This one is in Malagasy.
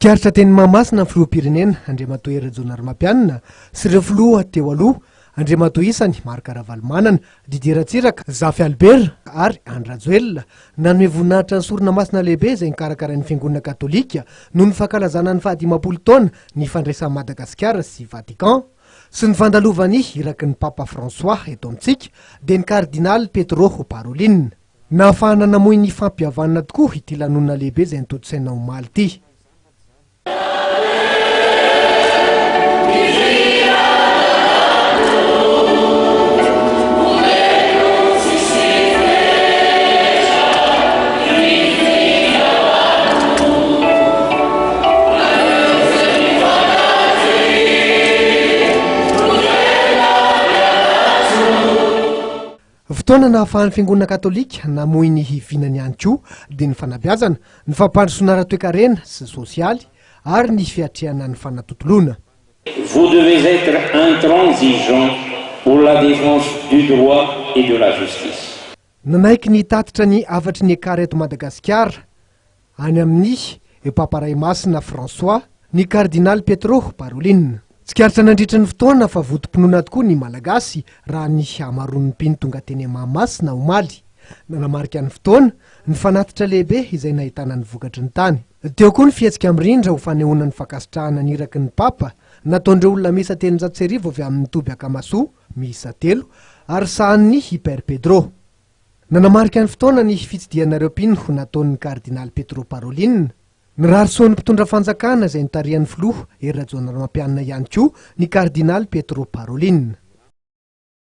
Tsikaritra teny Mahamasina ny filoham-pirenena Andriamatoa Erajona Ramoampianina sy ireo filoha teo aloha Andriamatoa Isany Marc Ravalomanana, Didier Ratsiraka, Zafy Albert ary Andry Rajoelina nanome voninahitra ny soronamasina lehibe izay nikarakarain'ny Fiangonana Katolika noho ny fankalazana ny 150 taona ny fandraisan'i Madagasikara sy Vatican sy ny fandalovany iraky ny Papa François eto amintsika dia ny Kardinal Pietro Parolin. Nahafahana namoy ny fampihavanana tokoa ity lanonana lehibe izay nitototsaina omaly ity. Fotoana nahafahan'ny Fiangonana Katolika namoy ny hivinany ihany koa dia ny fanabeazana, ny fampandrosoana ara-toe-karena sy sosialy ary ny fiatrehana ny fanatontoloana. Vous devez être intransigeant pour la défense du droit et de la justice. Nanaiky ny tatitra ny avatry ny ekara eto Madagasikara any amin'ny Papa Ray Masina François, ny Kardinal Pietro Parolin. Tsikaritra nandritra ny fotoana fa votom-pinoana tokoa ny malagasy raha ny hamaroan'ny mpino tonga teny Mahamasina omaly. Nanamarika ny fotoana ny fanatitra lehibe izay nahitana ny vokatry ny tany. Teo koa ny fihetsika mirindra ho fanehoana ny fankasitrahana ny iraky ny Papa nataondreo olona miisa 300 avy amin'ny Toby Akamaso miisa 3 ary sahan'ny Hyper Pedro. Nanamarika ny fotoana ny fitsidihanareo mpino nataon'ny Kardinal Pietro Parolin. Nirarisoan'ny mpitondra fanjakana izay nitarihan'ny filoha Erajona Ramoampianina ihany koa ny Kardinal Pietro Parolin.